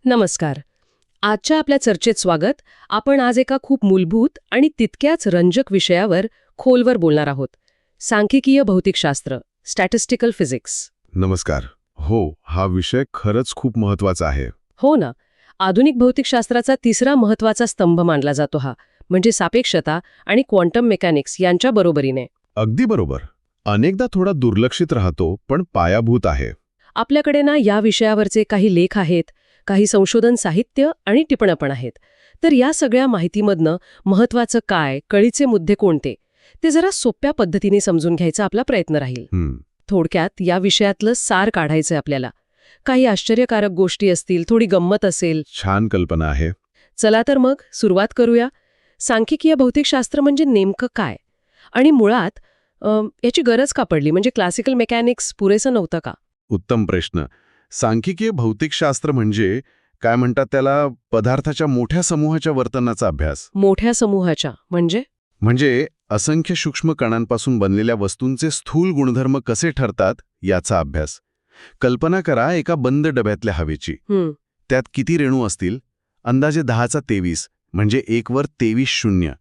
नमस्कार. आजच्या आपल्या चर्चेत स्वागत. आपण आज एका खूप मूलभूत आणि तितक्याच रंजक विषयावर खोलवर बोलणार आहोत. सांख्यिकीय भौतिकशास्त्र, स्टॅटिस्टिकल फिजिक्स. नमस्कार. हो, हा विषय खरंच खूप महत्वाचा आहे. हो ना. आधुनिक भौतिकशास्त्राचा तिसरा महत्वाचा स्तंभ मानला जातो हा, म्हणजे सापेक्षता आणि क्वांटम मेकॅनिक्स यांच्या बरोबरीने. अगदी बरोबर. अनेकदा थोडा दुर्लक्षित राहतो, पण पायाभूत आहे. आपल्याकडे ना या विषयावरचे काही लेख आहेत, काही संशोधन साहित्य आणि टिपणं पण आहेत. तर या सगळ्या माहितीमधनं महत्वाचं काय, कळीचे मुद्दे कोणते, ते जरा सोप्या पद्धतीने समजून घ्यायचा आपला प्रयत्न राहील. थोडक्यात या विषयातलं सार काढायचंय आपल्याला. काही आश्चर्यकारक गोष्टी असतील, थोडी गंमत असेल. छान कल्पना आहे. चला तर मग सुरुवात करूया. सांख्यिकीय भौतिकशास्त्र म्हणजे नेमकं काय, आणि मुळात याची गरज का पडली? म्हणजे क्लासिकल मेकॅनिक्स पुरेसं नव्हतं का? उत्तम प्रश्न. सांख्यिकीय भौतिकशास्त्र म्हणजे काय म्हणतात त्याला, पदार्थाच्या मोठ्या समूहाच्या वर्तनाचा अभ्यास. मोठ्या समूहाच्या म्हणजे असंख्य सूक्ष्म कणांपासून बनलेल्या वस्तूंचे स्थूल गुणधर्म कसे ठरतात याचा अभ्यास. कल्पना करा एका बंद डब्यातल्या हवेची. त्यात किती रेणू असतील? अंदाजे 10⁻23, म्हणजे 1 वर 23 शून्य.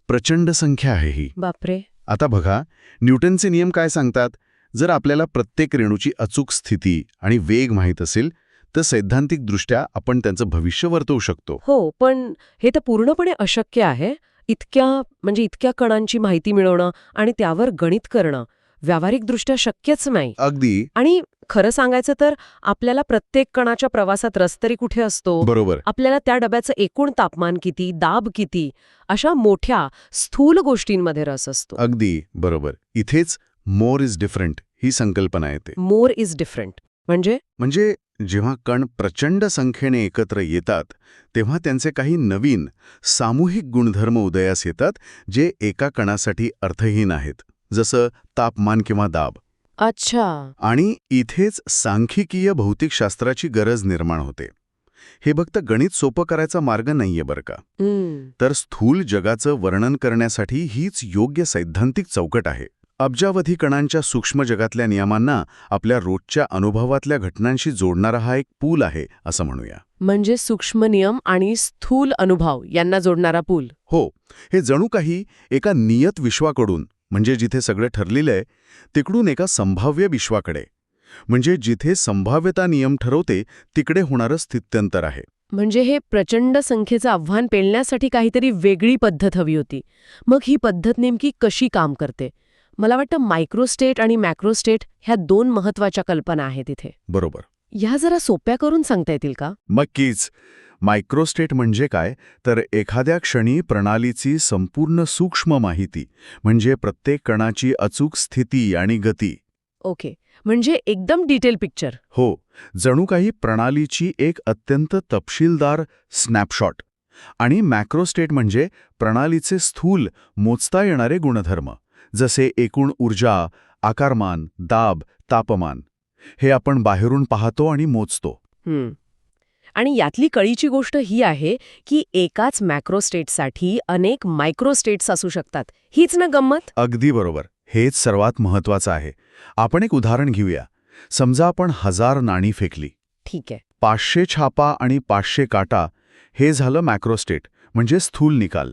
प्रचंड संख्या आहे ही. बापरे. आता बघा, न्यूटनचे नियम काय सांगतात? जर आपल्याला प्रत्येक रेणूची अचूक स्थिती आणि वेग माहीत असेल तर सैद्धांतिकदृष्ट्या आपण त्यांचं भविष्य वर्तवू शकतो. हो, पण हे तर पूर्णपणे अशक्य आहे. इतक्या कणांची माहिती मिळवणं आणि त्यावर गणित करणं व्यावहारिकदृष्ट्या शक्यच नाही. अगदी. आणि खरं सांगायचं तर आपल्याला प्रत्येक कणाच्या प्रवासात रस तरी कुठे असतो? बरोबर. आपल्याला त्या डब्याचं एकूण तापमान किती, दाब किती, अशा मोठ्या स्थूल गोष्टींमध्ये रस असतो. अगदी बरोबर. इथेच मोर इज डिफरंट ही संकल्पना येते. मोर इज डिफरंट म्हणजे जेव्हा कण प्रचंड संख्येने एकत्र येतात तेव्हा त्यांचे काही नवीन सामूहिक गुणधर्म उदयास येतात जे एका कणासाठी अर्थहीन आहेत, जसं तापमान किंवा दाब. अच्छा. आणि इथेच सांख्यिकीय भौतिकशास्त्राची गरज निर्माण होते. हे फक्त गणित सोपं करायचा मार्ग नाहीये बरं का. तर स्थूल जगाचं वर्णन करण्यासाठी हीच योग्य सैद्धांतिक चौकट आहे. अब्जावधी कणांच्या सूक्ष्म जगातल्या नियमांना आपल्या रोजच्या अनुभवातल्या घटनांशी जोडणारा हा एक पूल आहे असं म्हणूया. म्हणजे सूक्ष्म नियम आणि स्थूल अनुभव यांना जोडणारा पूल. हो, हे जणू काही एका नियत विश्वाकडून, म्हणजे जिथे सगळं ठरलेलं आहे तिकडून एका संभाव्य विश्वाकडे, म्हणजे जिथे संभाव्यता नियम ठरवते तिकडे होणारं स्थित्यंतर आहे. म्हणजे हे प्रचंड संख्येचं आव्हान पेलण्यासाठी काहीतरी वेगळी पद्धत हवी होती. मग ही पद्धत नेमकी कशी काम करते? मला वाटतं मायक्रोस्टेट आणि मॅक्रोस्टेट ह्या 2 महत्वाच्या कल्पना आहेत इथे. बरोबर. ह्या जरा सोप्या करून सांगता येतील का? नक्कीच. मायक्रोस्टेट म्हणजे काय तर एखाद्या क्षणी प्रणालीची संपूर्ण सूक्ष्म माहिती, म्हणजे प्रत्येक कणाची अचूक स्थिती आणि गती. ओके, म्हणजे एकदम डिटेल पिक्चर. हो, जणू काही प्रणालीची एक अत्यंत तपशीलदार स्नॅपशॉट. आणि मॅक्रोस्टेट म्हणजे प्रणालीचे स्थूल मोजता येणारे गुणधर्म, जसे एकूण ऊर्जा, आकारमान, दाब, तापमान. हे आपण बाहेरून पाहतो आणि मोजतो. आणि यातली कळीची गोष्ट ही आहे की एकाच मॅक्रोस्टेटसाठी अनेक मायक्रोस्टेट्स असू शकतात. हीच ना गंमत? अगदी बरोबर. हेच सर्वात महत्वाचं आहे. आपण एक उदाहरण घेऊया. समजा आपण 1000 नाणी फेकली. ठीक आहे. 500 छापा आणि 500 काटा हे झालं मॅक्रोस्टेट, म्हणजे स्थूल निकाल.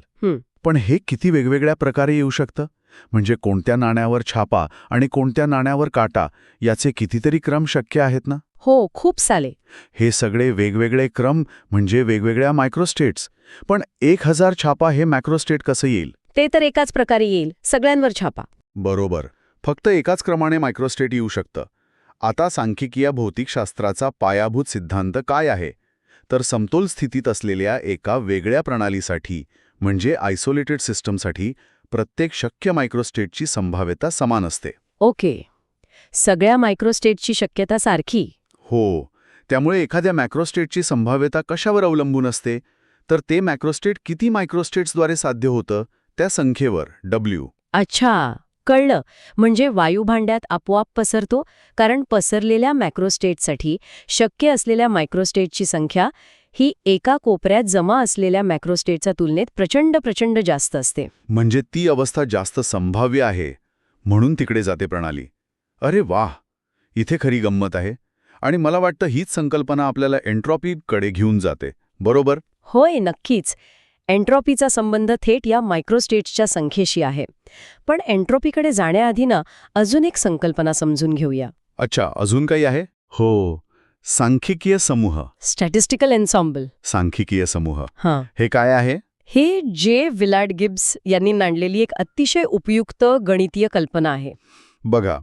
पण हे किती वेगवेगळ्या प्रकारे येऊ शकतं? म्हणजे कोणत्या नाण्यावर छापा आणि कोणत्या नाण्यावर काटा याचे कितीतरी क्रम शक्य आहेत ना? हो, खूप सारे. हे सगळे वेगवेगळे क्रम म्हणजे वेगवेगळ्या मायक्रोस्टेट्स. पण 1000 छापा हे मॅक्रोस्टेट कसं येईल? ते तर एकाच प्रकारे येईल, सगळ्यांवर छापा. बरोबर. फक्त एकाच क्रमाने मायक्रोस्टेट येऊ शकतं. आता सांख्यिकीय भौतिकशास्त्राचा पायाभूत सिद्धांत काय आहे? तर समतोल स्थितीत असलेल्या एका वेगळ्या प्रणालीसाठी, म्हणजे आयसोलेटेड सिस्टमसाठी, प्रत्येक शक्य मायक्रोस्टेटची संभाव्यता समान असते. ओके, सगळ्या मायक्रोस्टेटची शक्यता सारखी. हो, त्यामुळे एखाद्या मॅक्रोस्टेटची संभाव्यता कशावर अवलंबून असते? तर ते मॅक्रोस्टेट किती मायक्रोस्टेट्सद्वारे साध्य होतं त्या संख्येवर, W. अच्छा, कळलं. म्हणजे वायुभांड्यात आपोआप पसरतो, कारण पसरलेल्या मॅक्रोस्टेटसाठी शक्य असलेल्या मायक्रोस्टेटची संख्या ही एका कोपऱ्यात जमा असलेल्या मॅक्रोस्टेटच्या तुलनेत प्रचंड जास्त असते. म्हणजे ती अवस्था जास्त संभाव्य आहे, म्हणून तिकडे जाते प्रणाली. अरे वाह, इथे खरी गंमत आहे. आणि मला वाटतं हीच संकल्पना आपल्याला एन्ट्रॉपीकडे घेऊन जाते, बरोबर? होय, नक्कीच. एन्ट्रॉपीचा संबंध थेट या मायक्रोस्टेट्सच्या संख्येशी आहे. पण एन्ट्रॉपीकडे जाण्याआधी अजून एक संकल्पना समजून घेऊया. अच्छा, अजून काही आहे? हो, सांख्यिकीय समूह. स्टॅटिस्टिकल एन्सॉम्बल. सांख्यिकीय समूह हां. हे काय आहे? हे जे विलार्ड गिब्स यांनी मांडलेली एक अतिशय उपयुक्त गणितीय कल्पना आहे. बघा,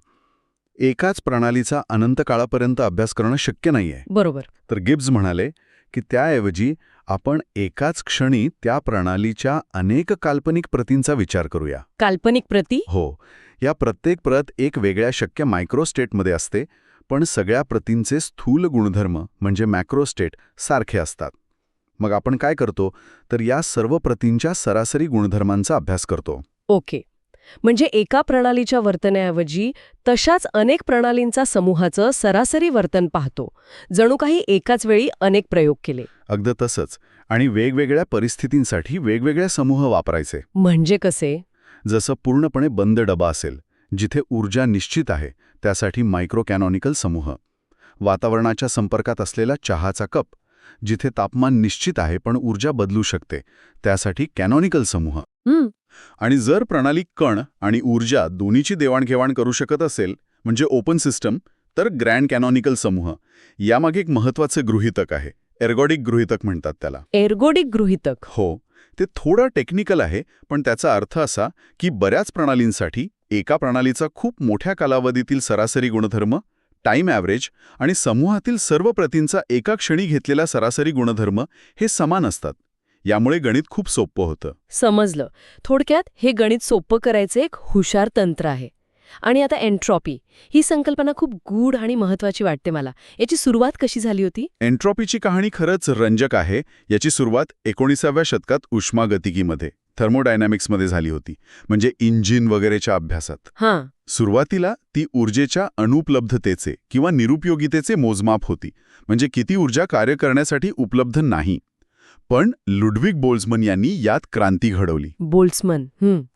एकाच प्रणालीचा अनंत काळापर्यंत अभ्यास करणं शक्य नाहीये. बरोबर. तर गिब्स म्हणाले की त्याऐवजी आपण एकाच क्षणी त्या प्रणालीच्या अनेक काल्पनिक प्रतींचा विचार करूया. काल्पनिक प्रती? हो, या प्रत्येक प्रत एक वेगळ्या शक्य मायक्रोस्टेटमध्ये असते, पण सगळ्या प्रतींचे स्थूल गुणधर्म म्हणजे मॅक्रोस्टेट सारखे असतात. मग आपण काय करतो तर या सर्व प्रतींच्या सरासरी गुणधर्मांचा अभ्यास करतो. ओके. म्हणजे एका प्रणालीच्या वर्तनाऐवजी तशाच अनेक प्रणालींचा समूहाचं सरासरी वर्तन पाहतो. जणू काही एकाच वेळी अनेक प्रयोग केले. अगदी तसंच. आणि वेगवेगळ्या परिस्थितींसाठी वेगवेगळ्या समूह वापरायचे. म्हणजे कसे? जसं पूर्णपणे बंद डबा असेल, जिथे ऊर्जा निश्चित आहे, त्यासाठी मायक्रो कॅनॉनिकल समूह. वातावरणाच्या संपर्कात असलेला चहाचा कप, जिथे तापमान निश्चित आहे पण ऊर्जा बदलू शकते, त्यासाठी कॅनॉनिकल समूह. आणि जर प्रणाली कण आणि ऊर्जा दोन्हीची देवाणघेवाण करू शकत असेल, म्हणजे ओपन सिस्टम, तर ग्रँड कॅनॉनिकल समूह. यामागे एक महत्त्वाचे गृहीतक आहे, एर्गोडिक गृहीतक म्हणतात त्याला. एर्गोडिक गृहीतक? हो, ते थोडं टेक्निकल आहे, पण त्याचा अर्थ असा की बऱ्याच प्रणालींसाठी एका प्रणालीचा खूप मोठ्या कालावधीतील सरासरी गुणधर्म, टाइम ॲव्हरेज आणि समूहातील सर्व प्रतींचा एका क्षणी घेतलेला सरासरी गुणधर्म हे समान असतात. यामुळे गणित खूप सोपं होतं. समजलं. थोडक्यात हे गणित सोपं करायचं एक हुशार तंत्र आहे. आणि आता एन्ट्रॉपी ही संकल्पना खूप गूढ आणि महत्वाची वाटते मला. याची सुरुवात कशी झाली होती? एन्ट्रॉपीची कहाणी खरंच रंजक आहे. याची सुरुवात 19व्या शतकात उष्मागतिकीमध्ये, थर्मोडायनॅमिक्समध्ये झाली होती, म्हणजे इंजिन वगैरेच्या अभ्यासात. हां. सुरुवातीला ती ऊर्जेच्या अनुपलब्धतेचे किंवा निरुपयोगितेचे मोजमाप होती, म्हणजे किती ऊर्जा कार्य करण्यासाठी उपलब्ध नाही. पण लुडविग बोल्झमन यांनी यात क्रांती घडवली. बोल्ट्झमन.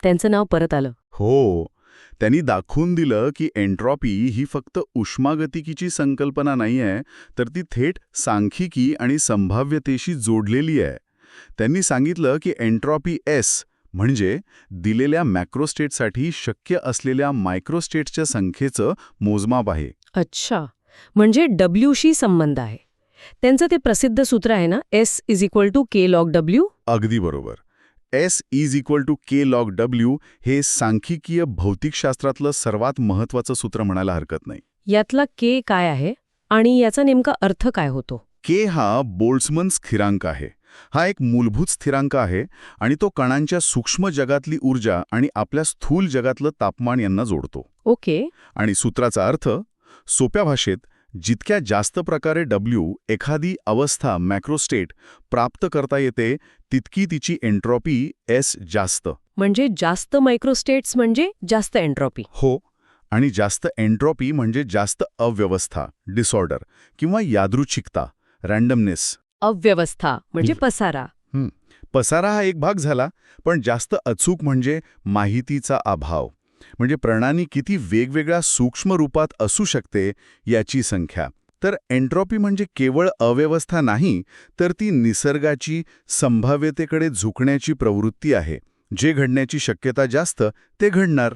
त्यांचं नाव परत आलं. हो, त्यांनी दाखवून दिलं की एन्ट्रॉपी ही फक्त उष्मागतिकीची संकल्पना नाहीये, तर ती थेट सांख्यिकी आणि संभाव्यतेशी जोडलेली आहे. त्यांनी सांगितलं की एन्ट्रॉपी एस म्हणजे दिलेल्या मॅक्रोस्टेटसाठी शक्य असलेल्या मायक्रोस्टेट्सच्या संख्येचं मोजमाप आहे. अच्छा, म्हणजे डब्ल्यूशी संबंध आहे. त्यांचं ते प्रसिद्ध सूत्र आहे ना, S=K log W? अगदी बरोबर. S=K log W हे सांख्यिकीय भौतिकशास्त्रातलं सर्वात महत्त्वाचं सूत्र म्हणायला हरकत नाही. यातला K काय आहे आणि याचा नेमका अर्थ काय होतो? K हा बोल्ट्झमन स्थिरांक आहे. हा एक मूलभूत स्थिरांक आहे आणि तो कणांच्या सूक्ष्म जगातली ऊर्जा आणि आपल्या स्थूल जगातलं तापमान यांना जोडतो. ओके. आणि सूत्राचा अर्थ, सोप्या भाषेत, जितक्या जास्त प्रकारे W एखादी अवस्था मॅक्रोस्टेट प्राप्त करता येते, तितकी तिची एन्ट्रॉपी S जास्त. म्हणजे जास्त मायक्रोस्टेट्स म्हणजे जास्त एन्ट्रॉपी. हो, आणि जास्त एन्ट्रॉपी म्हणजे जास्त अव्यवस्था, डिसऑर्डर किंवा यादृच्छिकता, रँडमनेस. अव्यवस्था म्हणजे पसारा. पसारा हा एक भाग झाला, पण जास्त अचूक म्हणजे माहितीचा अभाव, म्हणजे प्रणाली किती वेगवेगळ्या सूक्ष्म रूपात असू शकते याची संख्या. तर एन्ट्रॉपी म्हणजे केवळ अव्यवस्था नाही, तर ती निसर्गाची संभाव्यतेकडे झुकण्याची प्रवृत्ती आहे. जे घडण्याची शक्यता जास्त ते घडणार.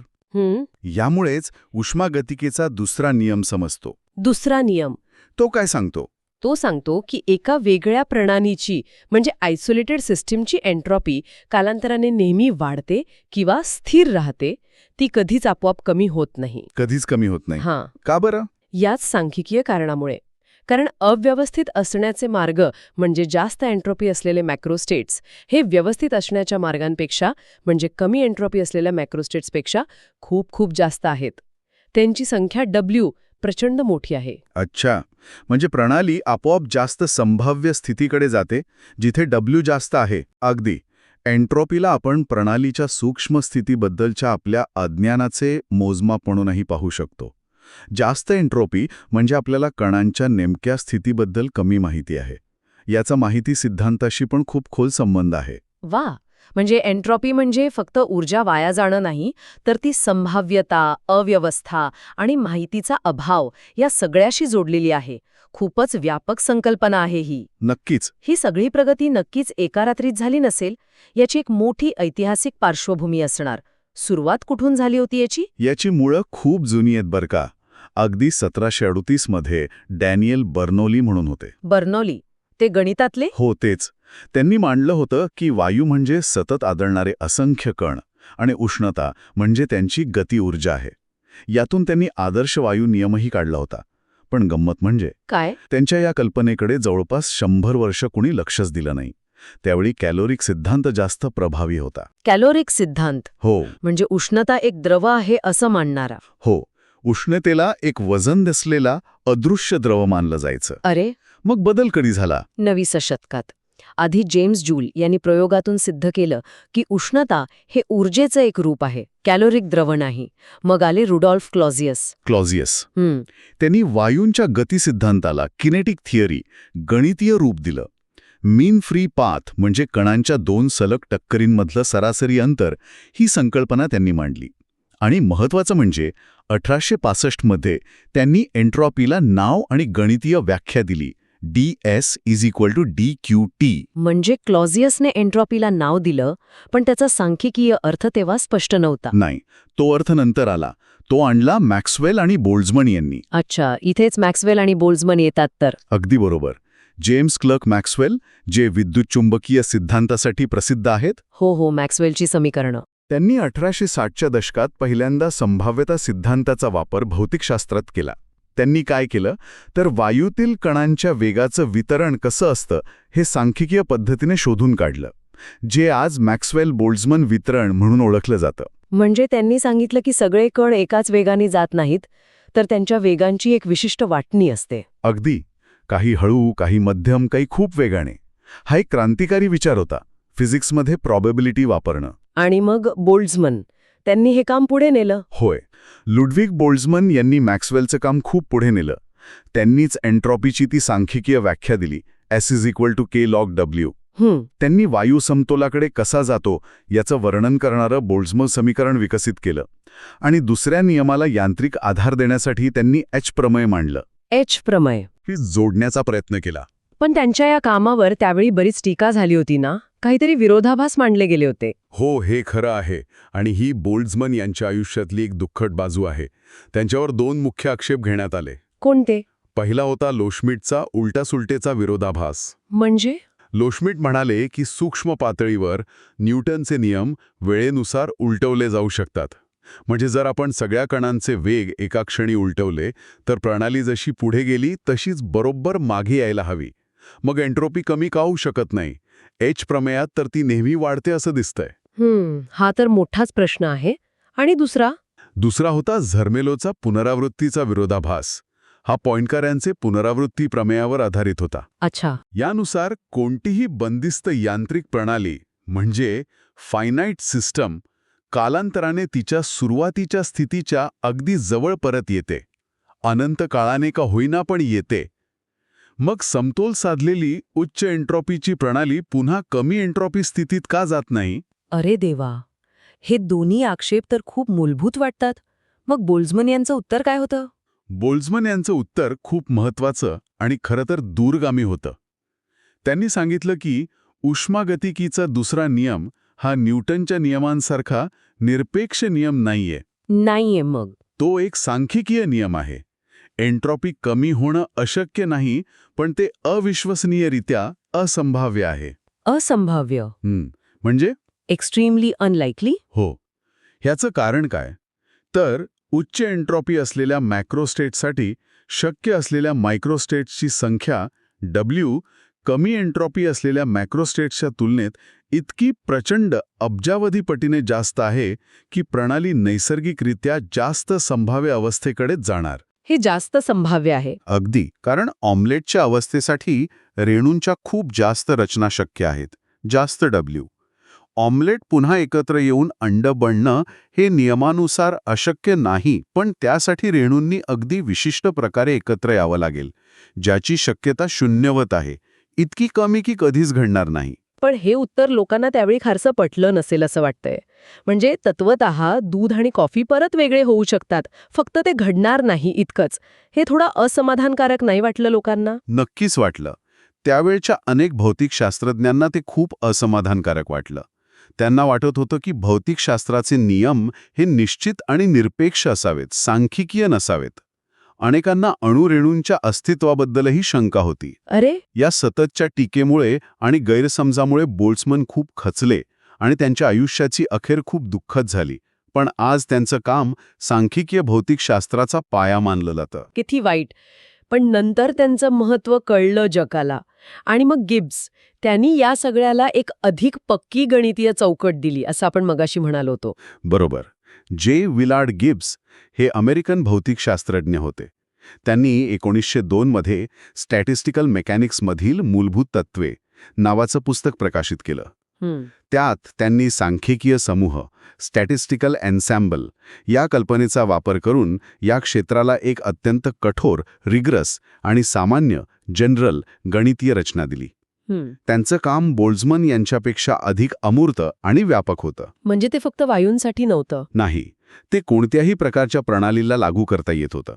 यामुळेच उष्मागतिकेचा दुसरा नियम समजतो. दुसरा नियम तो काय सांगतो? तो सांगतो की एका वेगळ्या प्रणालीची म्हणजे आयसोलेटेड सिस्टीमची एन्ट्रॉपी कालांतराने नेहमी वाढते किंवा स्थिर राहते. ती कधीच आपोआप कमी होत नाही. कधीच कमी होत नाही. हां. का बरं? याच सांख्यिकीय कारणामुळे. कारण अव्यवस्थित असण्याचे मार्ग म्हणजे जास्त एन्ट्रॉपी असलेले मॅक्रोस्टेट्स हे व्यवस्थित असण्याच्या मार्गांपेक्षा म्हणजे कमी एन्ट्रॉपी असलेल्या मॅक्रोस्टेट्सपेक्षा खूप खूप जास्त आहेत. त्यांची संख्या W प्रचंड मोठी आहे. अच्छा, म्हणजे प्रणाली आपोआप जास्त संभाव्य स्थितीकडे जाते जिथे W जास्त आहे. अगदी. एन्ट्रॉपीला आपण प्रणालीच्या सूक्ष्म स्थितीबद्दलच्या आपल्या अज्ञानाचे मोजमाप म्हणूनही पाहू शकतो. जास्त एन्ट्रॉपी म्हणजे आपल्याला कणांच्या नेमक्या स्थितीबद्दल कमी माहिती आहे. याचा माहिती सिद्धांताशी पण खूप खोल संबंध आहे. वा, म्हणजे एन्ट्रॉपी म्हणजे फक्त ऊर्जा वाया जाणं नाही, तर ती संभाव्यता, अव्यवस्था आणि माहितीचा अभाव या सगळ्याशी जोडलेली आहे. खूपच व्यापक संकल्पना आहे ही. नक्कीच. ही सगळी प्रगती नक्कीच एका रात्रीत झाली नसेल. याची एक मोठी ऐतिहासिक पार्श्वभूमी असणार. सुरुवात कुठून झाली होती याची? याची मुळं खूप जुनी आहेत बरं का. अगदी 1738 मध्ये डॅनियल बर्नौली म्हणून होते. बर्नौली, ते गणितातले? हो तेच. त्यांनी मांडलं होतं की वायू म्हणजे सतत आदळणारे असंख्य कण आणि उष्णता म्हणजे त्यांची गती ऊर्जा आहे. यातून त्यांनी आदर्श वायू नियमही काढला होता. पण गंमत म्हणजे काय? त्यांच्या या कल्पनेकडे जवळपास 100 वर्ष कुणी लक्षच दिलं नाही. त्यावेळी कॅलोरिक सिद्धांत जास्त प्रभावी होता. कॅलोरिक सिद्धांत हो म्हणजे उष्णता एक द्रव आहे असं मानणारा. हो. उष्णतेला एक वजन नसलेला अदृश्य द्रव मानलं जायचं. अरे, मग बदल कधी झाला? 20व्या शतकात. आधी जेम्स जूल यांनी प्रयोगातून सिद्ध केलं की उष्णता हे ऊर्जेचं एक रूप आहे, कॅलोरिक द्रव नाही. मग आले रुडॉल्फ क्लॉझियस. त्यांनी वायूंच्या गतिसिद्धांताला किनेटिक थिअरी, गणितीय रूप दिलं. मीन फ्री पाथ म्हणजे कणांच्या 2 सलग टक्करींमधलं सरासरी अंतर ही संकल्पना त्यांनी मांडली. आणि महत्त्वाचं म्हणजे 1865 मध्ये त्यांनी एन्ट्रॉपीला नाव आणि गणितीय व्याख्या दिली. ds = dqt. म्हणजे क्लॉझियसने एन्ट्रॉपीला नाव दिलं, पण त्याचा सांख्यिकीय अर्थ तेव्हा स्पष्ट नव्हता. नाही, तो अर्थ नंतर आला. तो आणला मॅक्सवेल आणि बोल्ट्झमन यांनी. अच्छा, इथेच मॅक्सवेल आणि बोल्ट्झमन येतात तर. अगदी बरोबर. जेम्स क्लर्क मॅक्सवेल, जे विद्युतचुंबकीय सिद्धांतासाठी प्रसिद्ध आहेत. हो, मॅक्सवेलची समीकरणं. त्यांनी 1860च्या दशकात पहिल्यांदा संभाव्यता सिद्धांताचा वापर भौतिकशास्त्रात केला. त्यांनी काय केलं तर वायूतील कणांच्या वेगाचं वितरण कसं असतं हे सांख्यिकीय पद्धतीने शोधून काढलं, जे आज मॅक्सवेल बोल्ट्झमन वितरण म्हणून ओळखलं जातं. म्हणजे त्यांनी सांगितलं की सगळे कण एकाच वेगाने जात नाहीत, तर त्यांच्या वेगांची एक विशिष्ट वाटणी असते. अगदी. काही हळू, काही मध्यम, काही खूप वेगाने. हा एक क्रांतिकारी विचार होता, फिजिक्समध्ये प्रॉबॅबिलिटी वापरणं. आणि मग बोल्ट्झमन, त्यांनी हे काम पुढे नेलं. होय. लुडविग बोल्ट्झमन यांनी मॅक्सवेलचं काम खूप पुढे नेलं. त्यांनीच एन्ट्रॉपीची ती सांख्यिकीय व्याख्या दिली, S = k log W. त्यांनी वायू समतोलाकडे कसा जातो याचं वर्णन करणारं बोल्ट्झमन समीकरण विकसित केलं. आणि दुसऱ्या नियमाला यांत्रिक आधार देण्यासाठी त्यांनी H प्रमेय मांडलं. H प्रमेय ही जोडण्याचा प्रयत्न केला. पण त्यांच्या या कामावर त्यावेळी बरीच टीका झाली होती ना? काहीतरी विरोधाभास मांडले गेले होते. हो, हे खरं आहे. आणि ही बोल्ट्झमन यांच्या आयुष्यातली एक दुःखद बाजू आहे. त्यांच्यावर 2 मुख्य आक्षेप घेण्यात आले. कोणते? पहिला होता लोश्मिटचा उलटासुलटेचा विरोधाभास. म्हणजे? लोश्मिट म्हणाले की सूक्ष्म पातळीवर न्यूटनचे नियम वेळेनुसार उलटवले जाऊ शकतात. म्हणजे जर आपण सगळ्या कणांचे वेग एका क्षणी उलटवले तर प्रणाली जशी पुढे गेली तशीच बरोबर मागे यायला हवी. मग एन्ट्रोपी कमी का होऊ शकत नाही? H प्रमेयात तर ती नेहमी वाढते असं दिसतंय. हा तर मोठाच प्रश्न आहे. आणि दुसरा होता झर्मेलोचा पुनरावृत्तीचा विरोधाभास. हा पॉइंटकर यांचे पुनरावृत्ती प्रमेयावर आधारित होता. अच्छा. यानुसार कोणतीही बंदिस्त यांत्रिक प्रणाली म्हणजे फायनाईट सिस्टम कालांतराने तिच्या सुरुवातीच्या स्थितीच्या अगदी जवळ परत येते. अनंत काळाने का होईना पण येते. मग समतोल साधलेली उच्च एन्ट्रॉपीची प्रणाली पुन्हा कमी एन्ट्रॉपी स्थितीत का जात नाही? अरे देवा, हे दोन्ही आक्षेप तर खूप मूलभूत वाटतात. मग बोल्ट्झमन यांचं उत्तर काय होतं? बोल्ट्झमन यांचं उत्तर खूप महत्त्वाचं आणि खरं तर दूरगामी होतं. त्यांनी सांगितलं की उष्मागतिकीचा दुसरा नियम हा न्यूटनच्या नियमांसारखा निरपेक्ष नियम नाहीये. मग तो एक सांख्यिकीय नियम आहे. एन्ट्रॉपी कमी होणं अशक्य नाही, पण ते अविश्वसनीयरित्या असंभाव्य आहे. असंभाव्य म्हणजे एक्स्ट्रीमली अनलाइकली. हो. ह्याचं कारण काय? तर उच्च एन्ट्रॉपी असलेल्या मॅक्रोस्टेट्ससाठी शक्य असलेल्या मायक्रोस्टेट्सची संख्या W कमी एन्ट्रॉपी असलेल्या मॅक्रोस्टेट्सच्या तुलनेत इतकी प्रचंड अब्जावधी पटीने जास्त आहे की प्रणाली नैसर्गिकरित्या जास्त संभाव्य अवस्थेकडेच जाणार. हे जास्त संभाव्य आहे. अगदी. कारण ऑमलेटच्या अवस्थेसाठी रेणूंच्या खूप जास्त रचना शक्य आहेत, जास्त W. ऑमलेट पुन्हा एकत्र येऊन अंड बनणं हे नियमानुसार अशक्य नाही, पण त्यासाठी रेणूंनी अगदी विशिष्ट प्रकारे एकत्र यावं लागेल, ज्याची शक्यता शून्यवत आहे. इतकी कमी की कधीच घडणार नाही. पण हे उत्तर लोकांना त्यावेळी फारसं पटलं नसेल असं वाटतंय. म्हणजे तत्वतः दूध आणि कॉफी परत वेगळे होऊ शकतात, फक्त ते घडणार नाही इतकंच. हे थोडं असमाधानकारक नाही वाटलं लोकांना? नक्कीच वाटलं. त्यावेळच्या अनेक भौतिकशास्त्रज्ञांना ते खूप असमाधानकारक वाटलं. त्यांना वाटत होतं की भौतिकशास्त्राचे नियम हे निश्चित आणि निरपेक्ष असावेत, सांख्यिकीय नसावेत. अनेकांना अणुरेणूंच्या अस्तित्वाबद्दलही शंका होती. अरे, या सततच्या टीकेमुळे आणि गैरसमजामुळे बोल्ट्झमन खूप खचले आणि त्यांच्या आयुष्याची अखेर खूप दुःखद झाली. पण आज त्यांचं काम सांख्यिकीय भौतिकशास्त्राचा पाया मानलं जातं. किती वाईट. पण नंतर त्यांचं महत्त्व कळलं जगाला. आणि मग गिब्स, त्यांनी या सगळ्याला एक अधिक पक्की गणितीय चौकट दिली, असं आपण मगाशी म्हणालो होतो. बरोबर. जे विलार्ड गिब्स हे अमेरिकन भौतिकशास्त्रज्ञ होते. त्यांनी 1902 मध्ये स्टॅटिस्टिकल मेकॅनिक्समधील मूलभूत तत्त्वे नावाचं पुस्तक प्रकाशित केलं. त्यात त्यांनी सांख्यिकीय समूह, स्टॅटिस्टिकल एन्सॅम्बल या कल्पनेचा वापर करून या क्षेत्राला एक अत्यंत कठोर, रिग्रस आणि सामान्य, जनरल गणितीय रचना दिली. त्यांचं काम बोल्ट्झमन यांच्यापेक्षा अधिक अमूर्त आणि व्यापक होतं. म्हणजे ते फक्त वायूंसाठी नव्हतं. नाही, ते कोणत्याही प्रकारच्या प्रणालीला लागू करता येत होतं.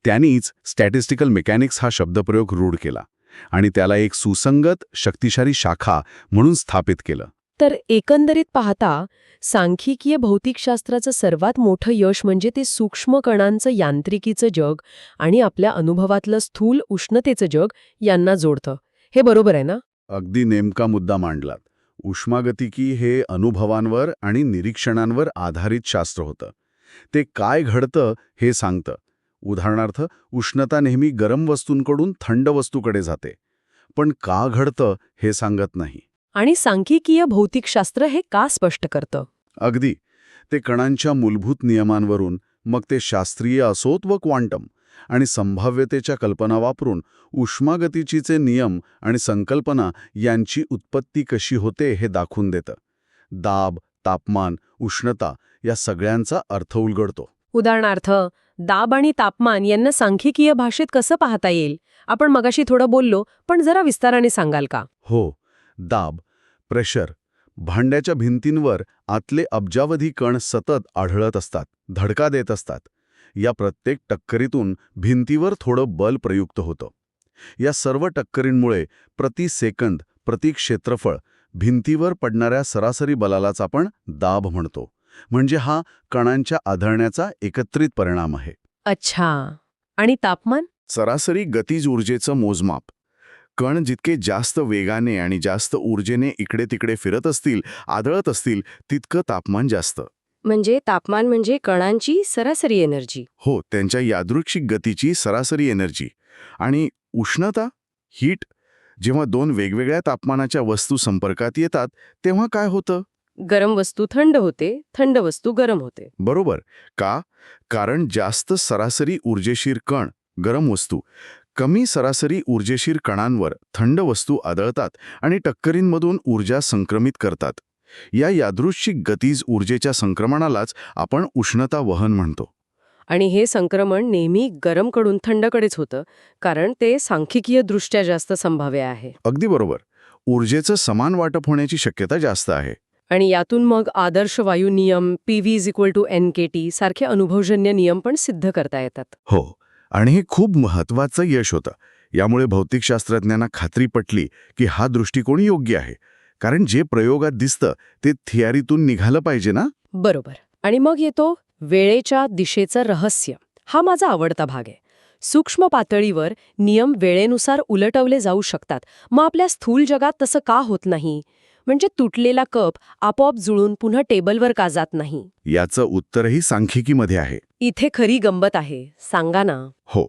त्यांनीच स्टॅटिस्टिकल मेकॅनिक्स हा शब्दप्रयोग रूढ केला आणि त्याला एक सुसंगत, शक्तिशाली शाखा म्हणून स्थापित केलं. तर एकंदरीत पाहता सांख्यिकीय भौतिकशास्त्राचं सर्वात मोठं यश म्हणजे ते सूक्ष्म कणांचं यांत्रिकीचं जग आणि आपल्या अनुभवातलं स्थूल उष्णतेचं जग यांना जोडतं. हे बरोबर आहे ना? अगदी नेमका मुद्दा मांडलात. उष्मागतिकी हे अनुभवांवर आणि निरीक्षणांवर आधारित शास्त्र होतं. ते काय घडतं हे सांगतं. उदाहरणार्थ, उष्णता नेहमी गरम वस्तूंकडून थंड वस्तूकडे जाते. पण का घडतं हे सांगत नाही. आणि सांख्यिकीय भौतिकशास्त्र हे का स्पष्ट करतं? अगदी. ते कणांच्या मूलभूत नियमांवरून, मग ते शास्त्रीय असोत व क्वांटम आणि संभाव्यतेच्या कल्पना वापरून उष्मागतिकीचे नियम आणि संकल्पना यांची उत्पत्ती कशी होते हे दाखवून देतं. दाब, तापमान, उष्णता या सगळ्यांचा अर्थ उलगडतो. उदाहरणार्थ, दाब आणि तापमान यांना सांख्यिकीय भाषेत कसं पाहता येईल? आपण मगाशी थोडं बोललो, पण जरा विस्ताराने सांगाल का? हो. दाब, प्रेशर. भांड्याच्या भिंतींवर आतले अब्जावधी कण सतत आढळत असतात, धडका देत असतात. या प्रत्येक टक्करीतून भिंतीवर थोडं बल प्रयुक्त होतं. या सर्व टक्करींमुळे प्रति सेकंद, प्रति क्षेत्रफळ भिंतीवर पडणाऱ्या सरासरी बलालाच आपण दाब म्हणतो. म्हणजे हा कणांच्या आढळण्याचा एकत्रित परिणाम आहे. अच्छा. आणि तापमान? सरासरी गतीज ऊर्जेचं मोजमाप. कण जितके जास्त वेगाने आणि जास्त ऊर्जेने इकडे तिकडे फिरत असतील, आदळत असतील, तितकं तापमान जास्त. म्हणजे तापमान म्हणजे कणांची सरासरी एनर्जी. हो, त्यांच्या यादृच्छिक गतीची सरासरी एनर्जी. आणि उष्णता, हीट, जेव्हा दोन वेगवेगळ्या तापमानाच्या वस्तू संपर्कात येतात तेव्हा काय होतं? गरम वस्तू थंड होते, थंड वस्तू गरम होते. बरोबर. का? कारण जास्त सरासरी ऊर्जेशीर कण, गरम वस्तू, कमी सरासरी ऊर्जेशीर कणांवर, थंड वस्तू आदळतात आणि टक्करींमधून ऊर्जा संक्रमित करतात. या यादृच्छिक गतीज ऊर्जेच्या संक्रमणालाच आपण उष्णता वहन म्हणतो. आणि हे संक्रमण नेहमी गरमकडून थंडकडेच होतं, कारण ते सांख्यिकीय दृष्ट्या जास्त संभाव्य आहे. अगदी बरोबर. ऊर्जेचं समान वाटप होण्याची शक्यता जास्त आहे. आणि यातून मग आदर्श वायू नियम, PV=NKT सारखे अनुभवजन्य नियम पण सिद्ध करता येतात. हो. आणि हे खूप महत्वाचं यश होतं. यामुळे भौतिकशास्त्रज्ञांना खात्री पटली की हा दृष्टिकोन योग्य आहे. कारण जे प्रयोगात दिसतं ते थिअरीतून निघालं पाहिजे ना? बरोबर. आणि मग येतो वेळेच्या दिशेचं रहस्य. हा माझा आवडता भाग आहे. सूक्ष्म पातळीवर नियम वेळेनुसार उलटवले जाऊ शकतात. मग आपल्या स्थूल जगात तसं का होत नाही? म्हणजे तुटलेला कप आपोआप जुळून पुन्हा टेबलवर का जात नाही? याचं उत्तरही सांख्यिकीमध्ये आहे. इथे खरी गंमत आहे. सांगा ना. हो.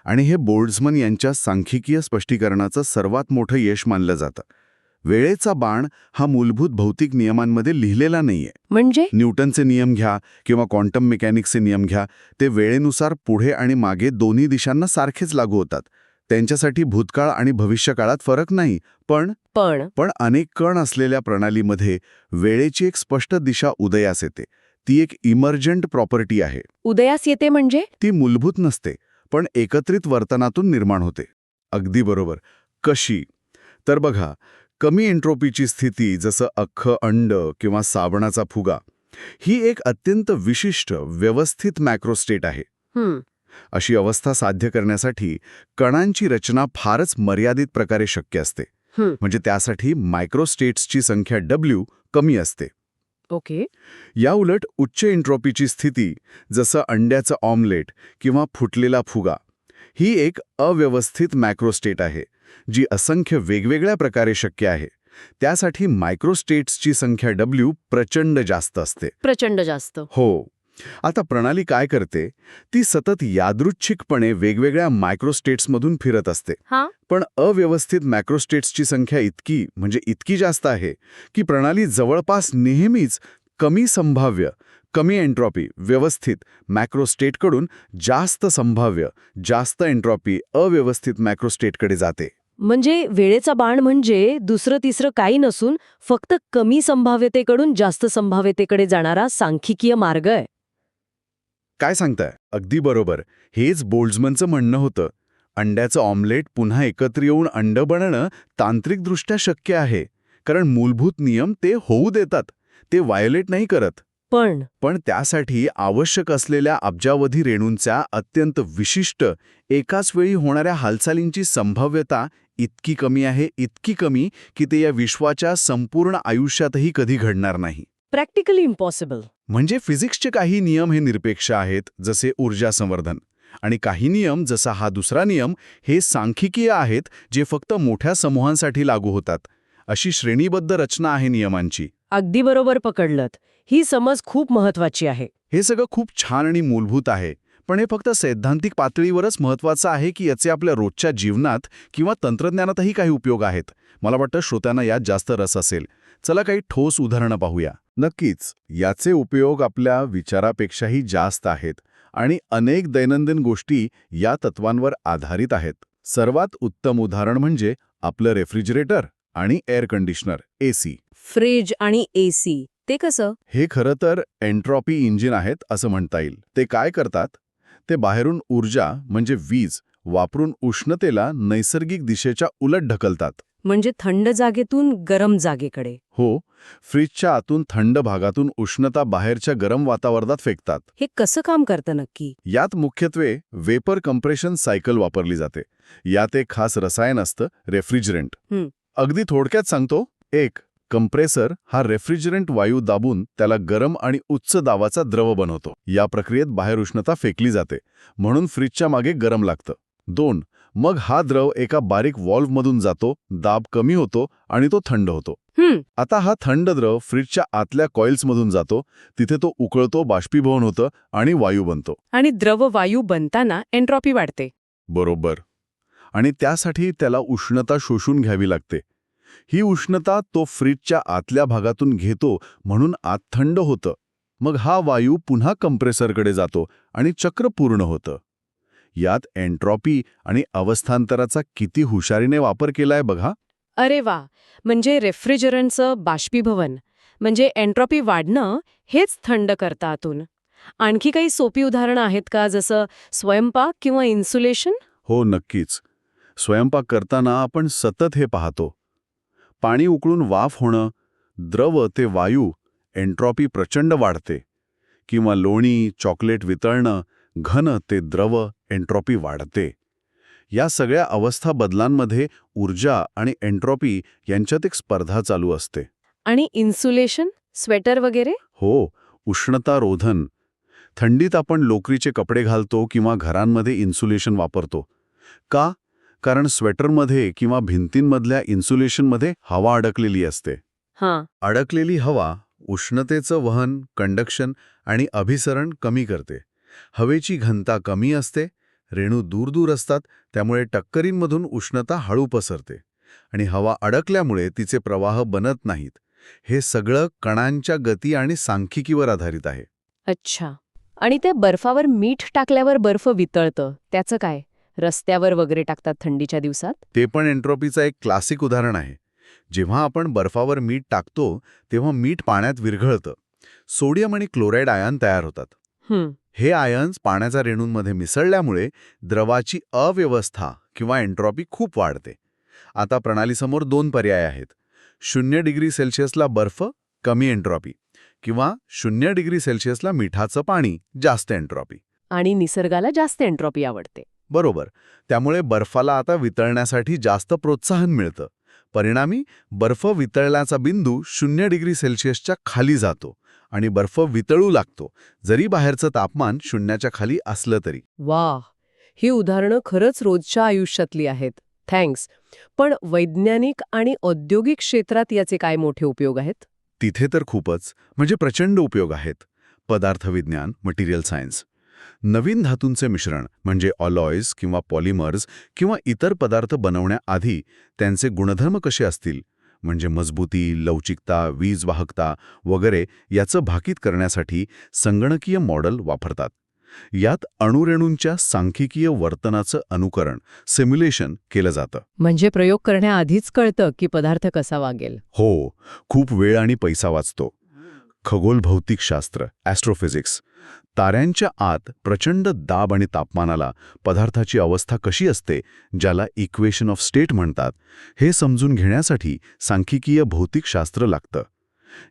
आणि हे बोल्ट्झमन यांच्या सांख्यिकीय स्पष्टीकरणाचं सर्वात मोठं यश मानलं जातं. वेळेचा बाण हा मूलभूत भौतिक नियमांमध्ये लिहिलेला नाहीये. म्हणजे न्यूटनचे नियम घ्या किंवा क्वांटम मेकॅनिक्सचे नियम घ्या, ते वेळेनुसार पुढे आणि मागे दोन्ही दिशांना सारखेच लागू होतात. त्यांच्यासाठी भूतकाळ आणि भविष्यकाळात फरक नाही. पण अनेक कण असलेल्या प्रणालीमध्ये वेळेची एक स्पष्ट दिशा उदयास येते. ती एक इमर्जंट प्रॉपर्टी आहे. उदयास येते म्हणजे? ती मूलभूत नसते, पण एकत्रित वर्तनातून निर्माण होते. अगदी बरोबर. कशी? तर बघा, कमी एन्ट्रोपीची स्थिती जसं अख्खं अंड किंवा साबणाचा फुगा ही एक अत्यंत विशिष्ट व्यवस्थित मॅक्रोस्टेट आहे. अशी अवस्था साध्य करण्यासाठी कणांची रचना फारच मर्यादित प्रकारे शक्य असते. म्हणजे त्यासाठी मायक्रोस्टेट्सची संख्या W कमी असते. ओके. या उलट उच्च एन्ट्रोपीची स्थिती जसं अंड्याचं ऑमलेट किंवा फुटलेला फुगा ही एक अव्यवस्थित मॅक्रोस्टेट आहे जी असंख्य वेगवेगळ्या प्रकारे शक्य आहे. त्यासाठी मायक्रोस्टेट्सची संख्या W प्रचंड जास्त असते. प्रचंड जास्त. हो. आता प्रणाली काय करते ती सतत यादृच्छिकपणे वेगवेगळ्या मायक्रोस्टेट्समधून फिरत असते. पण अव्यवस्थित मॅक्रोस्टेट्सची संख्या इतकी जास्त आहे की प्रणाली जवळपास नेहमीच कमी संभाव्य कमी एन्ट्रॉपी व्यवस्थित मॅक्रोस्टेटकडून जास्त संभाव्य जास्त एन्ट्रॉपी अव्यवस्थित मॅक्रोस्टेटकडे जाते. म्हणजे वेळेचा बाण म्हणजे दुसरं तिसरं काही नसून फक्त कमी संभाव्यतेकडून जास्त संभाव्यतेकडे जाणारा सांख्यिकीय मार्ग आहे. काय सांगताय? अगदी बरोबर. हेच बोल्ट्झमनचं म्हणणं होतं. अंड्याचं ऑमलेट पुन्हा एकत्र येऊन अंड बनणं तांत्रिकदृष्ट्या शक्य आहे, कारण मूलभूत नियम ते होऊ देतात, ते व्हायोलेट नाही करत. पण त्यासाठी आवश्यक असलेल्या अब्जावधी रेणूंच्या अत्यंत विशिष्ट एकाच वेळी होणाऱ्या हालचालींची संभाव्यता इतकी कमी आहे, इतकी कमी की ते या विश्वाच्या संपूर्ण आयुष्यातही कधी घडणार नाही. Practically impossible. म्हणजे फिजिक्सचे काही नियम हे निरपेक्ष आहेत, जसे ऊर्जा संवर्धन, आणि काही नियम जसा हा दुसरा नियम हे सांख्यिकीय आहेत, जे फक्त मोठ्या समूहांसाठी लागू होतात. अशी श्रेणीबद्ध रचना आहे नियमांची. अगदी बरोबर पकडलत. ही समज खूप महत्वाची आहे. हे सगळं खूप छान आणि मूलभूत आहे, पण हे फक्त सैद्धांतिक पातळीवरच महत्वाचं आहे की याचे आपल्या रोजच्या जीवनात किंवा तंत्रज्ञानातही काही उपयोग आहेत? मला वाटतं श्रोत्यांना यात जास्त रस असेल. चला काही ठोस उदाहरणं पाहूया. नक्कीच याचे उपयोग आपल्या विचारापेक्षाही जास्त आहेत आणि अनेक दैनंदिन गोष्टी या तत्वांवर आधारित आहेत. सर्वात उत्तम उदाहरण म्हणजे आपलं रेफ्रिजरेटर आणि एअर कंडिशनर AC. फ्रीज आणि AC ते कसं? हे खरं तर एन्ट्रॉपी इंजिन आहेत असं म्हणता येईल. ते काय करतात? ते बाहेरून ऊर्जा म्हणजे वीज वापरून उष्णतेला नैसर्गिक दिशेच्या उलट ढकलतात. म्हणजे थंड जागेतून गरम जागेकडे. हो, फ्रीजच्या आतून थंड भागातून उष्णता बाहेरच्या गरम वातावरणात फेकतात. हे कसं काम करतं नक्की? यात मुख्यत्वे वेपर कंप्रेशन सायकल वापरली जाते. यात एक खास रसायन असतं, रेफ्रिजरंट. अगदी थोडक्यात सांगतो, एक कंप्रेसर हा रेफ्रिजरंट वायू दाबून त्याला गरम आणि उच्च दाबाचा द्रव बनवतो. या प्रक्रियेत बाहेर उष्णता फेकली जाते, म्हणून फ्रीजच्या मागे गरम लागतं. 2. मग हा द्रव एका बारीक व्हॉल्व्हमधून जातो, दाब कमी होतो आणि तो थंड होतो. आता हा थंड द्रव फ्रीजच्या आतल्या कॉइल्समधून जातो, तिथे तो उकळतो, बाष्पीभवन होतं आणि वायू बनतो. आणि द्रव वायू बनताना एन्ट्रॉपी वाढते. बरोबर. आणि त्यासाठी त्याला उष्णता शोषून घ्यावी लागते. ही उष्णता तो फ्रीजच्या आतल्या भागातून घेतो, म्हणून आत थंड होतं. मग हा वायू पुन्हा कंप्रेसरकडे जातो आणि चक्र पूर्ण होतं. यात एन्ट्रॉपी आणि अवस्थांतराचा किती हुशारीने वापर केलाय बघा. अरे वा. म्हणजे रेफ्रिजरंटचं बाष्पीभवन म्हणजे एन्ट्रॉपी वाढणं हेच थंड करतं आतून. आणखी काही सोपी उदाहरणं आहेत का, जसं स्वयंपाक किंवा इन्सुलेशन? हो, नक्कीच. स्वयंपाक करताना आपण सतत हे पाहतो. पाणी उकळून वाफ होणं, द्रव ते वायू, एन्ट्रॉपी प्रचंड वाढते. किंवा लोणी, चॉकलेट वितळणं, घन ते द्रव, एन्ट्रॉपी वाढते. या सगळ्या अवस्था बदलांमध्ये ऊर्जा आणि एन्ट्रॉपी यांच्यात एक स्पर्धा चालू असते. आणि इन्सुलेशन, स्वेटर वगैरे? हो, उष्णता रोधन. थंडीत आपण लोकरीचे कपडे घालतो किंवा घरांमध्ये इन्सुलेशन वापरतो. का? कारण स्वेटरमध्ये किंवा भिंतींमधल्या इन्सुलेशनमध्ये हवा अडकलेली असते. अडकलेली हवा उष्णतेचं वहन, कंडक्शन आणि अभिसरण कमी करते. हवेची घनता कमी असते, रेणू दूर दूर असतात, त्यामुळे टक्करींमधून उष्णता हळू पसरते आणि हवा अडकल्यामुळे तिचे प्रवाह बनत नाहीत. हे सगळं कणांच्या गती आणि सांख्यिकीवर आधारित आहे. अच्छा. आणि त्या बर्फावर मीठ टाकल्यावर बर्फ वितळतं, त्याचं काय? रस्त्यावर वगैरे टाकतात थंडीच्या दिवसात? ते पण एन्ट्रॉपीचं एक क्लासिक उदाहरण आहे. जेव्हा आपण बर्फावर मीठ टाकतो तेव्हा मीठ पाण्यात विरघळतं. सोडियम आणि क्लोराईड आयन तयार होतात. हे आयन्स पाण्याच्या रेणूंमध्ये मिसळल्यामुळे द्रवाची अव्यवस्था किंवा एन्ट्रॉपी खूप वाढते. आता प्रणालीसमोर 2 पर्याय आहेत. 0 डिग्री सेल्सिअसला बर्फ कमी एन्ट्रॉपी किंवा 0 डिग्री सेल्सिअसला मिठाचं पाणी जास्त एन्ट्रॉपी. आणि निसर्गाला जास्त एन्ट्रॉपी आवडते. बरोबर. त्यामुळे बर्फाला आता वितळण्यासाठी जास्त प्रोत्साहन मिळतं. परिणामी बर्फ वितळण्याचा बिंदू 0 डिग्री सेल्सिअसच्या खाली जातो आणि बर्फ वितळू लागतो, जरी बाहेरचं तापमान 0च्या खाली असलं तरी. वाह, ही उदाहरणं खरंच रोजच्या आयुष्यातली आहेत. थँक्स. पण वैज्ञानिक आणि औद्योगिक क्षेत्रात याचे काय मोठे उपयोग आहेत? तिथे तर खूपच, म्हणजे प्रचंड उपयोग आहेत. पदार्थविज्ञान, मटेरियल सायन्स. नवीन धातूंचे मिश्रण म्हणजे ऑलॉयज किंवा पॉलिमर्स किंवा इतर पदार्थ बनवण्याआधी त्यांचे गुणधर्म कसे असतील, म्हणजे मजबूती, लवचिकता, वीज वाहकता वगैरे याचं भाकीत करण्यासाठी संगणकीय मॉडेल वापरतात. यात अणुरेणूंच्या सांख्यिकीय वर्तनाचं अनुकरण, सिम्युलेशन केलं जातं. म्हणजे प्रयोग करण्याआधीच कळतं की पदार्थ कसा वागेल. हो, खूप वेळ आणि पैसा वाचतो. खगोलभौतिकशास्त्र, ॲस्ट्रोफिजिक्स. ताऱ्यांच्या आत प्रचंड दाब आणि तापमानाला पदार्थाची अवस्था कशी असते, ज्याला इक्वेशन ऑफ स्टेट म्हणतात, हे समजून घेण्यासाठी सांख्यिकीय भौतिकशास्त्र लागतं.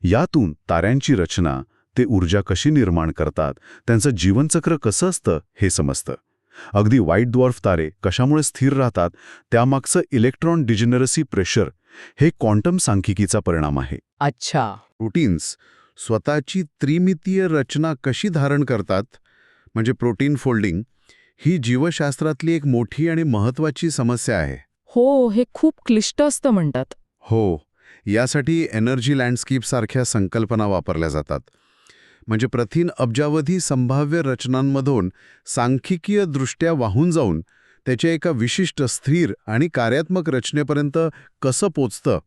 यातून ताऱ्यांची रचना, ते ऊर्जा कशी निर्माण करतात, त्यांचं जीवनचक्र कसं असतं हे समजतं. अगदी व्हाईट ड्वार्फ तारे कशामुळे स्थिर राहतात, त्यामागचं इलेक्ट्रॉन डिजेनरसी प्रेशर, हे क्वांटम सांख्यिकीचा परिणाम आहे. अच्छा. प्रोटीन्स स्वतःची त्रिमितीय रचना कशी धारण करतात, म्हणजे प्रोटीन फोल्डिंग, ही जीवशास्त्रातली एक मोठी आणि महत्त्वाची समस्या आहे. हो, हे खूप क्लिष्ट असतं म्हणतात. हो, यासाठी एनर्जी लँडस्केप सारख्या संकल्पना वापरल्या जातात. म्हणजे प्रथिन अब्जावधी संभाव्य रचनांमधून सांख्यिकीयदृष्ट्या वाहून जाऊन त्याच्या एका विशिष्ट स्थिर आणि कार्यात्मक रचनेपर्यंत कसं पोचतं,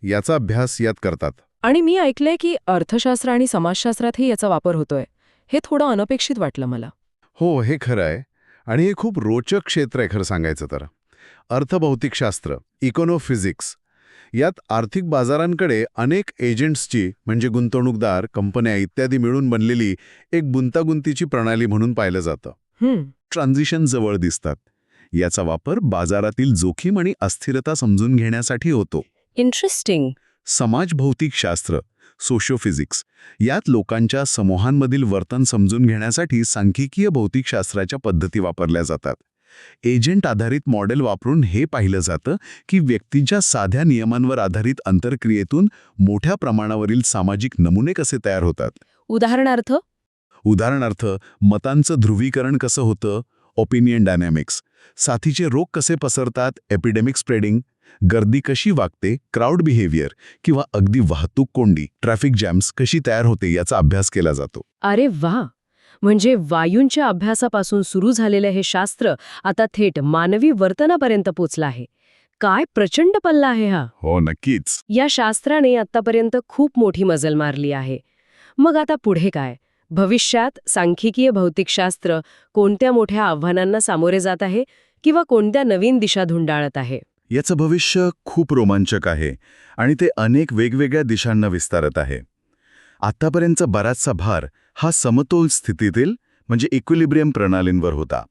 याचा अभ्यास यात करतात. आणि मी ऐकलंय की अर्थशास्त्र आणि समाजशास्त्रातही याचा वापर होतोय. हे थोडं अनपेक्षित वाटलं मला. हो, हे खरं आहे आणि हे खूप रोचक क्षेत्र आहे खरं सांगायचं तर. अर्थभौतिकशास्त्र, इकॉनोफिजिक्स, यात आर्थिक बाजारांकडे अनेक एजंट्सची, म्हणजे गुंतवणूकदार, कंपन्या इत्यादी मिळून बनलेली एक गुंतागुंतीची प्रणाली म्हणून पाहिलं जातं. ट्रान्झिशन जवळ दिसतात. याचा वापर बाजारातील जोखीम आणि अस्थिरता समजून घेण्यासाठी होतो. इंटरेस्टिंग. समाजभौतिकशास्त्र, सोशियोफिजिक्स, यात लोकांच्या समूहांमधील वर्तन समजून घेण्यासाठी सांख्यिकीय भौतिकशास्त्राच्या पद्धती वापरल्या जातात. एजंट आधारित मॉडेल वापरून हे पाहिलं जातं की व्यक्तीच्या साध्या नियमांवर आधारित अंतर्क्रियेतून मोठ्या प्रमाणावरील सामाजिक नमुने कसे तयार होतात. उदाहरणार्थ मतांचं ध्रुवीकरण कसं होतं, ओपिनियन डायनॅमिक्स, साथीचे रोग कसे पसरतात, एपिडेमिक स्प्रेडिंग, गर्दी कशी वागते, क्राऊड बिहेवियर, किंवा अगदी वाहतूक कोंडी, ट्रॅफिक जॅम्स कशी तयार होते याचा अभ्यास केला जातो. अरे वा, म्हणजे वायूंच्या अभ्यासापासून सुरू झालेलं हे शास्त्र आता थेट मानवी वर्तनापर्यंत पोचलं आहे. काय प्रचंड पल्ला आहे हा. हो, नक्कीच. या शास्त्राने आतापर्यंत खूप मोठी मजल मारली आहे. मग आता पुढे काय? भविष्यात सांख्यिकीय भौतिकशास्त्र कोणत्या मोठ्या आव्हानांना सामोरे जात आहे किंवा कोणत्या नवीन दिशा धुंडाळत आहे? याचं भविष्य खूप रोमांचक आहे आणि ते अनेक वेगवेगळ्या दिशांना विस्तारत आहे. आतापर्यंतचा बराचसा भार हा समतोल स्थितीतील, म्हणजे इक्विलिब्रियम प्रणालींवर होता.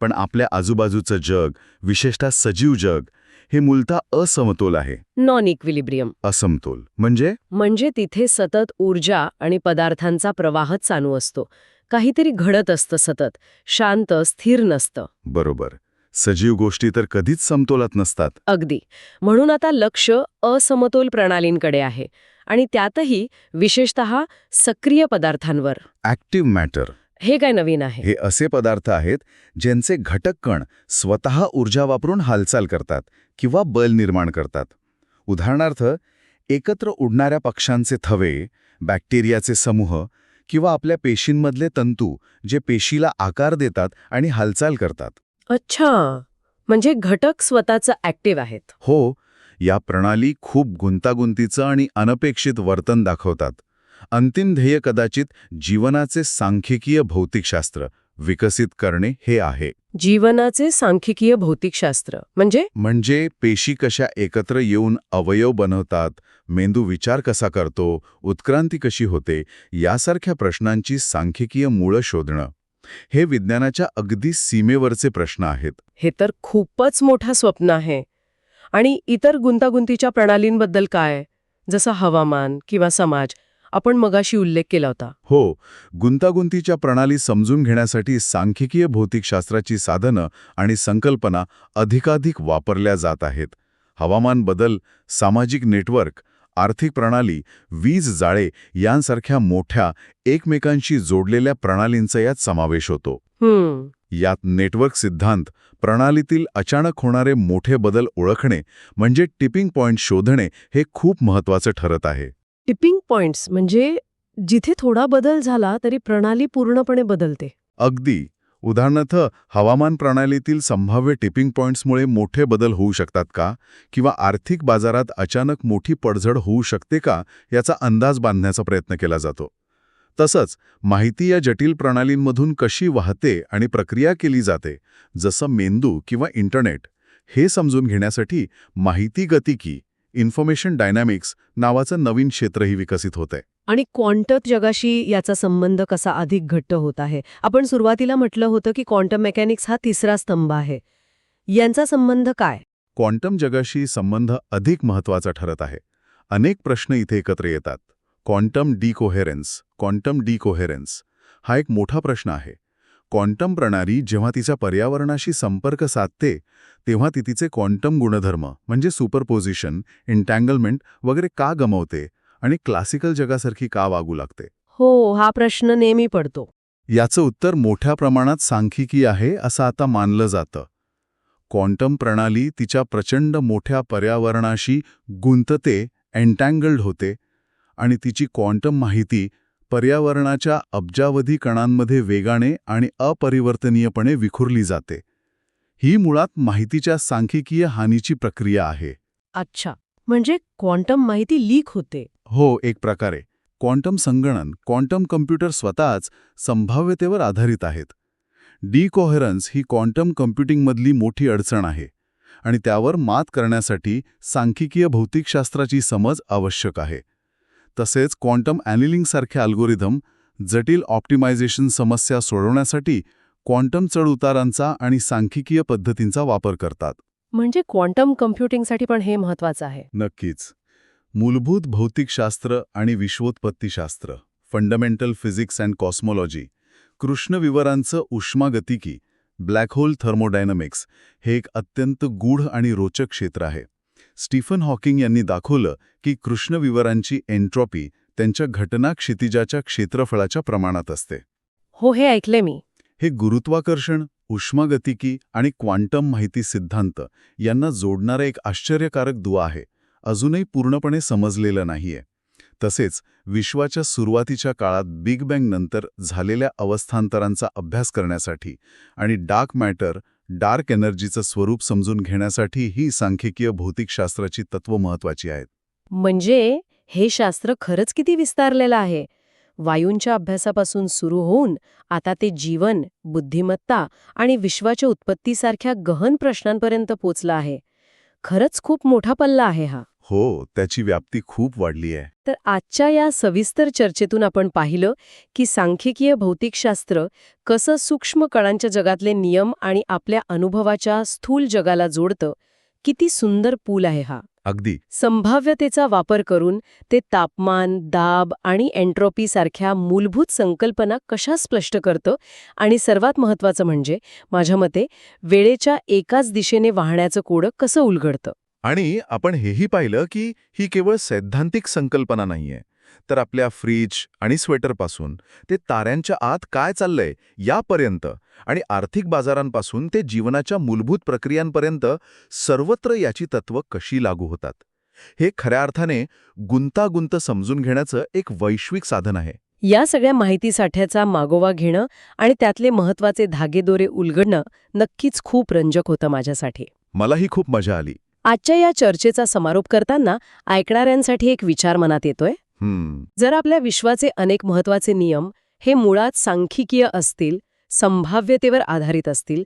पण आपल्या आजूबाजूचं जग, विशेषतः सजीव जग, हे मूलतः असमतोल आहे. Non equilibrium. असमतोल म्हणजे तिथे सतत ऊर्जा आणि पदार्थांचा प्रवाह चालू असतो. काहीतरी घडत असतं सतत, शांत, स्थिर नसतं. बरोबर. सजीव गोष्टी तर कधीच समतोलात नसतात. अगदी. म्हणून आता लक्ष असमतोल प्रणालींकडे आहे आणि त्यातही विशेषतः सक्रिय पदार्थांवर. Active matter. हे काय नवीन आहे? हे असे पदार्थ आहेत ज्यांचे घटक कण स्वतः ऊर्जा वापरून हालचाल करतात किंवा बल निर्माण करतात. उदाहरणार्थ एकत्र उडणाऱ्या पक्ष्यांचे थवे, बॅक्टेरियाचे समूह किंवा आपल्या पेशींमधले तंतू, जे पेशीला आकार देतात आणि हालचाल करतात. अच्छा, म्हणजे घटक स्वतःच ॲक्टिव्ह आहेत. हो, या प्रणाली खूप गुंतागुंतीचं आणि अनपेक्षित वर्तन दाखवतात. अंतिम ध्येय कदाचित जीवनाचे सांख्यिकीय भौतिकशास्त्र विकसित करणे हे आहे. जीवनाचे सांख्यिकीय भौतिकशास्त्र म्हणजे पेशी कशा एकत्र येऊन अवयव बनवतात, मेंदू विचार कसा करतो, उत्क्रांती कशी होते, यासारख्या प्रश्नांची सांख्यिकीय मूळ शोधणं. हे विज्ञानाच्या अगदी सीमेवरचे प्रश्न आहेत. हे तर खूपच मोठं स्वप्न आहे. आणि इतर गुंतागुंतीच्या प्रणालींबद्दल काय? जसं हवामान किंवा समाज आपण मगाशी उल्लेख केला होता. हो, गुंतागुंतीच्या प्रणाली समजून घेण्यासाठी सांख्यिकीय भौतिकशास्त्राची साधनं आणि संकल्पना अधिकाधिक वापरल्या जात आहेत. हवामान बदल, सामाजिक नेटवर्क, आर्थिक प्रणाली, वीज जाळे यांसारख्या मोठ्या एकमेकांशी जोडलेल्या प्रणालींचा यात समावेश होतो. यात नेटवर्क सिद्धांत, प्रणालीतील अचानक होणारे मोठे बदल ओळखणे म्हणजे टिपिंग पॉइंट शोधणे हे खूप महत्त्वाचं ठरत आहे. टिपिंग पॉइंट्स म्हणजे जिथे थोडा बदल झाला तरी प्रणाली पूर्णपणे बदलते. अगदी. उदाहरणार्थ, हवामान प्रणालीतील संभाव्य टिपिंग पॉइंट्समुळे मोठे बदल होऊ शकतात का? किंवा आर्थिक बाजारात अचानक मोठी पडझड होऊ शकते का? याचा अंदाज बांधण्याचा प्रयत्न केला जातो. तसंच माहिती या जटिल प्रणालींमधून कशी वाहते आणि प्रक्रिया केली जाते, जसं मेंदू किंवा इंटरनेट, हे समजून घेण्यासाठी माहिती गतिकी, इन्फॉर्मेशन डायनॅमिक्स नावाचं नवीन क्षेत्रही विकसित होतंय. आणि क्वांटम जगाशी याचा संबंध कसा अधिक घट्ट होत आहे. आपण सुरुवातीला म्हटलं होतं की क्वांटम मेकॅनिक्स हा तिसरा स्तंभ आहे. यांचा संबंध काय? क्वांटम जगाशी संबंध अधिक महत्त्वाचा ठरत आहे. अनेक प्रश्न इथे एकत्र येतात. क्वांटम डिकोहेरन्स हा एक मोठा प्रश्न आहे. क्वांटम प्रणाली जेव्हा तिच्या पर्यावरणाशी संपर्क साधते तेव्हा ती तिचे क्वांटम गुणधर्म म्हणजे सुपरपोजिशन, एन्टँगलमेंट वगैरे का गमावते आणि क्लासिकल जगासारखी का वागू लागते? हो, हा प्रश्न नेहमी पडतो. याचं उत्तर मोठ्या प्रमाणात सांख्यिकी आहे असं आता मानलं जातं. क्वांटम प्रणाली तिच्या प्रचंड मोठ्या पर्यावरणाशी गुंतते, एन्टँगल्ड होते आणि तिची क्वांटम माहिती पर्यावरणाच्या अब्जावधी कणांमध्ये वेगाने आणि अपरिवर्तनीयपणे विखुरली जाते. ही मुळात माहितीच्या सांख्यिकीय हानीची प्रक्रिया आहे. अच्छा, म्हणजे क्वांटम माहिती लीक होते. हो, एक प्रकारे. क्वांटम संगणन, क्वांटम कम्प्युटर स्वतःच संभाव्यतेवर आधारित आहेत. डिकोहेरन्स ही क्वांटम कम्प्युटिंगमधली मोठी अडचण आहे आणि त्यावर मात करण्यासाठी सांख्यिकीय भौतिकशास्त्राची समज आवश्यक आहे. तसेच क्वांटम ॲनिलिंगसारखे अल्गोरिदम जटिल ऑप्टिमायझेशन समस्या सोडवण्यासाठी क्वांटम चढउतारांचा आणि सांख्यिकीय पद्धतींचा वापर करतात. म्हणजे क्वांटम कम्प्युटिंगसाठी पण हे महत्वाचं आहे. नक्कीच. मूलभूत भौतिकशास्त्र आणि विश्वोत्पत्तीशास्त्र, फंडामेंटल फिजिक्स अँड कॉस्मॉलॉजी, कृष्णविवरांचं उष्मागतिकी, ब्लॅक होल थर्मोडायनॅमिक्स हे एक अत्यंत गूढ आणि रोचक क्षेत्र आहे. स्टीफन हॉकिंग यांनी दाखवलं की कृष्णविवरांची एन्ट्रॉपी त्यांच्या घटना क्षितिजाच्या क्षेत्रफळाच्या प्रमाणात असते. हो, हे ऐकले मी. हे गुरुत्वाकर्षण, उष्मागतिकी आणि क्वांटम माहिती सिद्धांत यांना जोडणारा एक आश्चर्यकारक दुवा आहे. अजूनही पूर्णपणे समजलेलं नाहीये. तसेच विश्वाच्या सुरुवातीच्या काळात बिग बँग नंतर झालेल्या अवस्थांतरांचा अभ्यास करण्यासाठी आणि डार्क मॅटर, डार्क एनर्जीचं स्वरूप समजून घेण्यासाठी ही सांख्यिकीय भौतिकशास्त्राची तत्त्व महत्त्वाची आहेत. म्हणजे हे शास्त्र खरंच किती विस्तारलेलं आहे. वायूंच्या अभ्यासापासून सुरू होऊन आता ते जीवन, बुद्धिमत्ता आणि विश्वाच्या उत्पत्तीसारख्या गहन प्रश्नांपर्यंत पोचलं आहे. खरंच खूप मोठा पल्ला आहे हा. हो, त्याची व्याप्ती खूप वाढली आहे. तर आजच्या या सविस्तर चर्चेतून आपण पाहिलं की सांख्यिकीय भौतिकशास्त्र कसं सूक्ष्म कणांच्या जगातले नियम आणि आपल्या अनुभवाच्या स्थूल जगाला जोडतं. किती सुंदर पूल आहे हा. अगदी. संभाव्यतेचा वापर करून ते तापमान, दाब आणि एन्ट्रॉपी सारख्या मूलभूत संकल्पना कशा स्पष्ट करतं आणि सर्वात महत्त्वाचं म्हणजे माझ्या मते वेळेच्या एकाच दिशेने वाहण्याचं कोडं कसं उलगडतं. आणि आपण हेही पाहिलं की ही केवळ सैद्धांतिक संकल्पना नाहीये, तर आपल्या फ्रीज आणि स्वेटरपासून ते ताऱ्यांच्या आत काय चाललंय यापर्यंत आणि आर्थिक बाजारांपासून ते जीवनाच्या मूलभूत प्रक्रियांपर्यंत सर्वत्र याची तत्त्व कशी लागू होतात. हे खऱ्या अर्थाने गुंतागुंत समजून घेण्याचं एक वैश्विक साधन आहे. या सगळ्या माहितीसाठ्याचा मागोवा घेणं आणि त्यातले महत्त्वाचे धागेदोरे उलगडणं नक्कीच खूप रंजक होतं माझ्यासाठी. मलाही खूप मजा आली. आजच्या या चर्चेचा समारोप करताना ऐकणाऱ्यांसाठी एक विचार मनात येतोय. जर आपल्या विश्वाचे अनेक महत्त्वाचे नियम हे मुळात सांख्यिकीय असतील, संभाव्यतेवर आधारित असतील,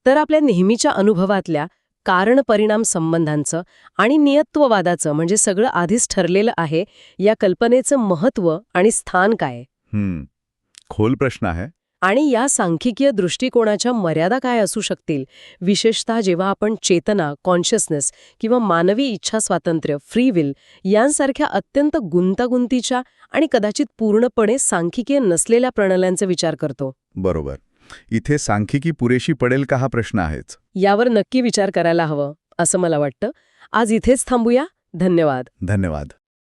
तर आपल्या नेहमीच्या अनुभवातल्या कारण-परिणाम संबंधांचं आणि नियत्ववादाचं म्हणजे सगळं आधीच ठरलेलं आहे या कल्पनेचं महत्त्व आणि स्थान काय? खोल प्रश्न आहे. आणि या सांख्यिकीय दृष्टिकोनाच्या मर्यादा काय असू शकतील, विशेषतः जेव्हा आपण चेतना, कॉन्शियसनेस किंवा मानवी इच्छा स्वातंत्र्य, फ्री विल यांसारख्या अत्यंत गुंतागुंतीच्या आणि कदाचित पूर्णपणे सांख्यिकीय नसलेल्या प्रणाल्यांचा विचार करतो. बरोबर. इथे सांख्यिकी पुरेशी पडेल का हा प्रश्न आहेच. यावर नक्की विचार करायला हवं, असं मला वाटतं. आज इथेच थांबूया. धन्यवाद. धन्यवाद.